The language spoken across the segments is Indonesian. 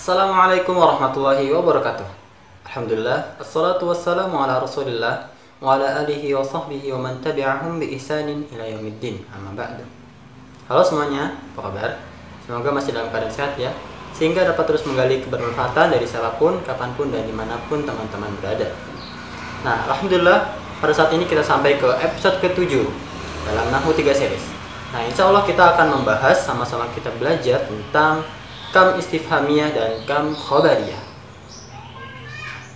Assalamualaikum warahmatullahi wabarakatuh. Alhamdulillah, assalatu wassalamu ala rasulillah wa ala alihi wa sahbihi wa man tabi'ahum bi ihsanin ila yaumiddin. Amma ba'du. Halo semuanya, apa kabar? Semoga masih dalam keadaan sehat ya, sehingga dapat terus menggali kebermanfaatan dari siapapun, kapanpun, dan dimanapun teman-teman berada. Nah, Alhamdulillah, pada saat ini kita sampai ke episode ke-7 dalam Nahwu 3 series. Nah, insya Allah kita akan membahas, sama-sama kita belajar tentang kam istifhamiyah dan kam khobariyah.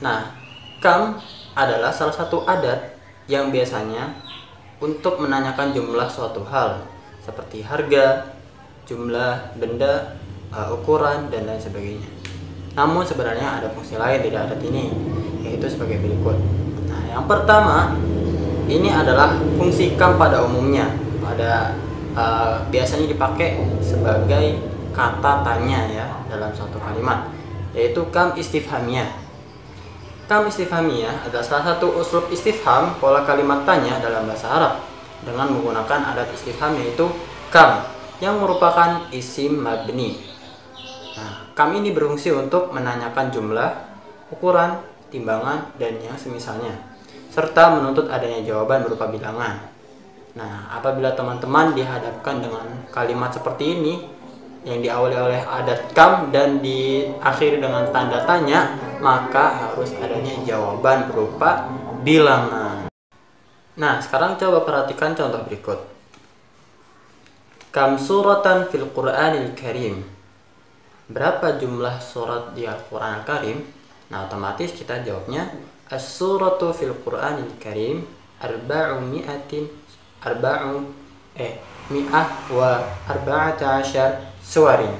Nah, kam adalah salah satu adat yang biasanya untuk menanyakan jumlah suatu hal, seperti harga, jumlah benda, ukuran, dan lain sebagainya. Namun sebenarnya ada fungsi lain dari adat ini, yaitu sebagai berikut. Nah, yang pertama, ini adalah fungsi kam pada umumnya. Biasanya dipakai sebagai kata tanya ya dalam suatu kalimat, yaitu kam istifhamiyah. Kam istifhamiyah adalah salah satu uslub istifham, pola kalimat tanya dalam bahasa Arab dengan menggunakan adat istifham, yaitu kam yang merupakan isim mabni. Nah, kam ini berfungsi untuk menanyakan jumlah, ukuran, timbangan, dan yang semisalnya, serta menuntut adanya jawaban berupa bilangan. Nah, apabila teman-teman dihadapkan dengan kalimat seperti ini yang diawali oleh adat kam dan diakhiri dengan tanda tanya, maka harus adanya jawaban berupa bilangan. Nah, sekarang coba perhatikan contoh berikut. Kam suratan fil Qur'anil Karim. Berapa jumlah surat di Al-Qur'an Al-Karim? Nah, otomatis kita jawabnya as-suratu fil Qur'anil Karim mi'ah wa arba'ata asyar suwarin.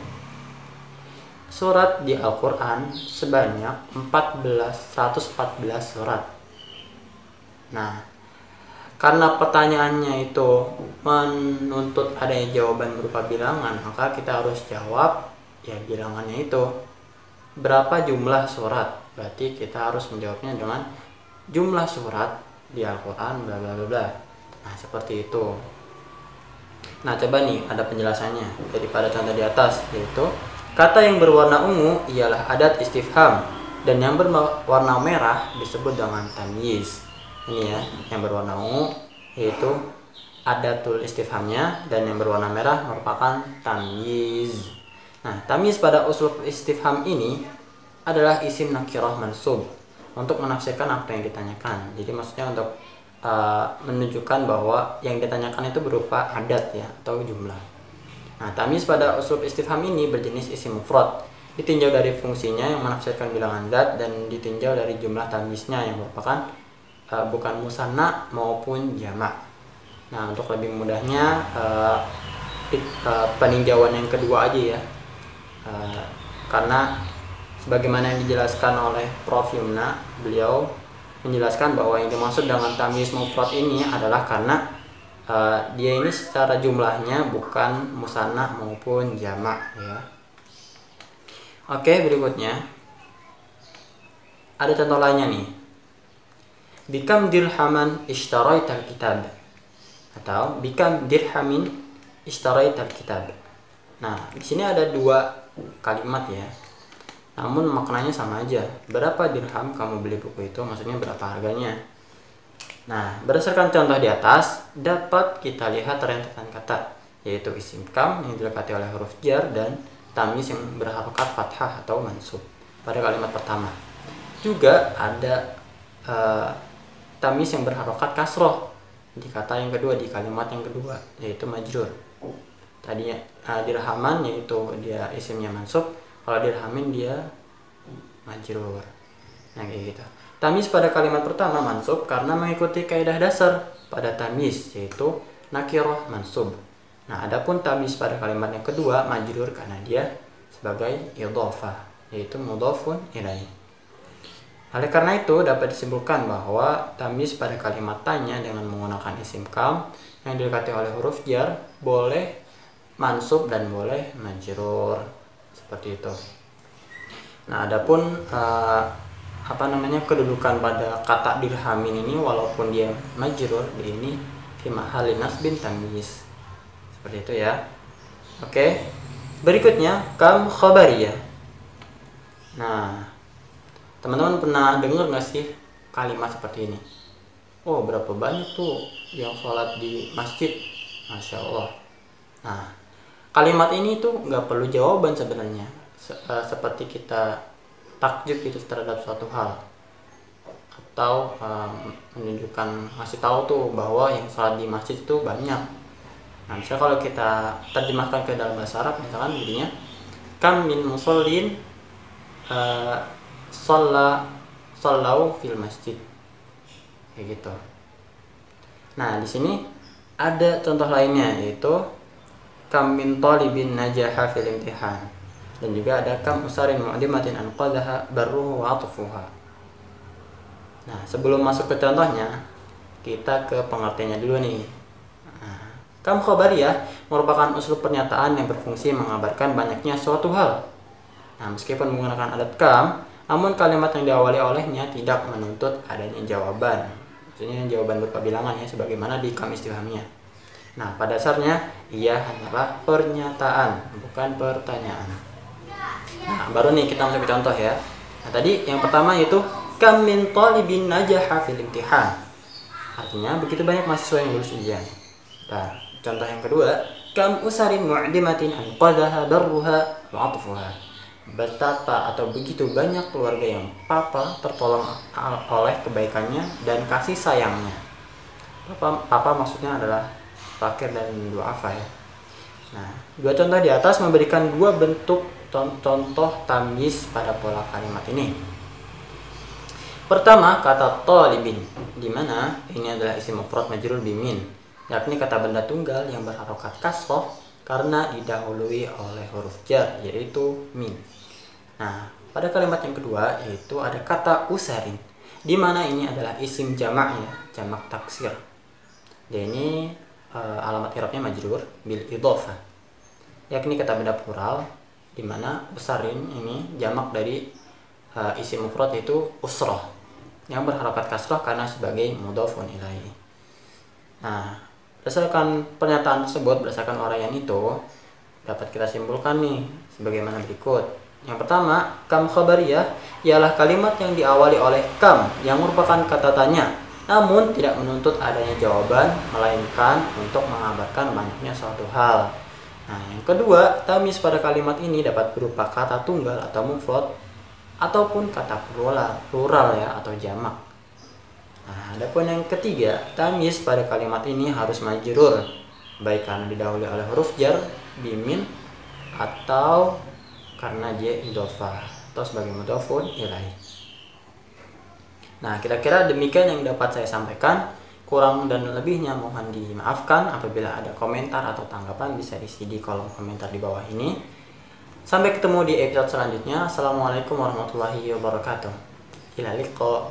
Surat di Al-Quran sebanyak 114 surat. Nah, karena pertanyaannya itu menuntut adanya jawaban berupa bilangan, maka kita harus jawab ya bilangannya itu berapa jumlah surat. Berarti kita harus menjawabnya dengan jumlah surat di Al-Quran bla bla bla. Nah, seperti itu. Nah, coba nih ada penjelasannya daripada contoh di atas, yaitu kata yang berwarna ungu ialah adat istifham dan yang berwarna merah disebut dengan tamyiz. Ini ya, yang berwarna ungu yaitu adatul istifhamnya dan yang berwarna merah merupakan tamyiz. Nah, tamyiz pada uslub istifham ini adalah isim nakirah mansub untuk menafsirkan apa yang ditanyakan. Jadi maksudnya untuk menunjukkan bahwa yang ditanyakan itu berupa adat ya atau jumlah. Nah, tamyiz pada uslub istifham ini berjenis isim mufrad, ditinjau dari fungsinya yang menafsirkan bilangan zat dan ditinjau dari jumlah tamyiznya yang merupakan bukan musanna maupun jamak. Nah, untuk lebih mudahnya peninjauan yang kedua aja ya, karena sebagaimana yang dijelaskan oleh Prof. Yumna, beliau menjelaskan bahwa yang dimaksud dengan tamyiz mufrad ini adalah karena dia ini secara jumlahnya bukan musanna maupun jamak ya. Oke, berikutnya ada contoh lainnya nih. Bikam dirhaman ishtaraital kitab, atau bikam dirhamin ishtaraital kitab. Nah, di sini ada dua kalimat ya, namun maknanya sama aja. Berapa dirham kamu beli buku itu? Maksudnya berapa harganya? Nah, berdasarkan contoh di atas dapat kita lihat rentetan kata, yaitu isim kam yang dilekati oleh huruf jar dan tamyiz yang berharokat fathah atau mansub pada kalimat pertama. Juga ada tamyiz yang berharokat kasroh di kata yang kedua, di kalimat yang kedua, yaitu majrur. Tadinya dirhaman yaitu dia isimnya mansub, kalau dirhamin dia majrur. Nah, kayak gitu. Tamyiz pada kalimat pertama mansub karena mengikuti kaidah dasar pada tamyiz, yaitu nakirah mansub. Nah, adapun tamyiz pada kalimat yang kedua majrur karena dia sebagai idhofah, yaitu mudhofun ilaih. Oleh karena itu dapat disimpulkan bahwa tamyiz pada kalimat tanya dengan menggunakan isim kam yang dilekati oleh huruf jar boleh mansub dan boleh majrur. Seperti itu. Nah, adapun kedudukan pada kata dirhamin ini walaupun dia majrur, dia ini fi mahalli nasbin tamyiz. Seperti itu ya. Oke. Berikutnya kam khabariyah. Nah, teman-teman pernah dengar nggak sih kalimat seperti ini? Oh, berapa banyak tuh yang sholat di masjid? Masya Allah. Nah, kalimat ini tuh nggak perlu jawaban sebenarnya. Seperti kita takjub itu terhadap suatu hal, atau menunjukkan, ngasih tahu tuh bahwa yang sholat di masjid itu banyak. Nah, misalnya kalau kita terjemahkan ke dalam bahasa Arab, misalkan jadinya kam min musallin sallau fil masjid, kayak gitu. Nah, di sini ada contoh lainnya, yaitu kam min talibin najaha fil imtihan, dan juga ada kam usarin mu'dimatin anqadhaha barruhu wa atfuha. Nah, sebelum masuk ke contohnya, kita ke pengertiannya dulu nih. Kam khobariyah merupakan unsur pernyataan yang berfungsi mengabarkan banyaknya suatu hal. Nah, meskipun menggunakan adat kam, namun kalimat yang diawali olehnya tidak menuntut adanya jawaban. Maksudnya jawaban berupa bilangan ya, sebagaimana di kam istifhamiyah. Nah, pada dasarnya ia hanyalah pernyataan, bukan pertanyaan. Nah, baru nih kita masuk ke contoh ya. Nah, tadi yang pertama yaitu kam min talibin najaha fil imtihan. Artinya begitu banyak mahasiswa yang lulus ujian. Nah, contoh yang kedua, kam usarin mu'dimatin anqadhaha darruha wa atfuha. Betapa atau begitu banyak keluarga yang papa tertolong oleh kebaikannya dan kasih sayangnya. Papa maksudnya adalah fakir dan duafa ya. Nah, dua contoh di atas memberikan dua bentuk contoh tamyiz pada pola kalimat ini. Pertama, kata talibin, di mana ini adalah isim mufrad majrur bimin, yakni kata benda tunggal yang berharokat kasroh karena didahului oleh huruf jar, yaitu min. Nah, pada kalimat yang kedua yaitu ada kata usarin, di mana ini adalah isim jamak ya, jamak taksir. Dan ini alamat i'rabnya majrur bil idhofah, yakni kata benda plural, di mana usarin ini jamak dari isim mufrad yaitu usroh yang berharokat kasroh karena sebagai mudhofun ilaihi. Nah, berdasarkan pernyataan tersebut, berdasarkan uraian itu, dapat kita simpulkan nih sebagaimana berikut. Yang pertama, kam khabariyah ialah kalimat yang diawali oleh kam yang merupakan kata tanya, namun tidak menuntut adanya jawaban, melainkan untuk mengabarkan banyaknya suatu hal. Nah, yang kedua, tamyiz pada kalimat ini dapat berupa kata tunggal atau mufrad ataupun kata plural ya, atau jamak. Nah, adapun yang ketiga, tamyiz pada kalimat ini harus majrur, baik karena didahului oleh huruf jar bimin atau karena dia idhofah atau sebagai mudhofun ilaihi. Nah, kira-kira demikian yang dapat saya sampaikan. Kurang dan lebihnya mohon dimaafkan. Apabila ada komentar atau tanggapan bisa isi di kolom komentar di bawah ini. Sampai ketemu di episode selanjutnya. Assalamualaikum warahmatullahi wabarakatuh. Ila liqa.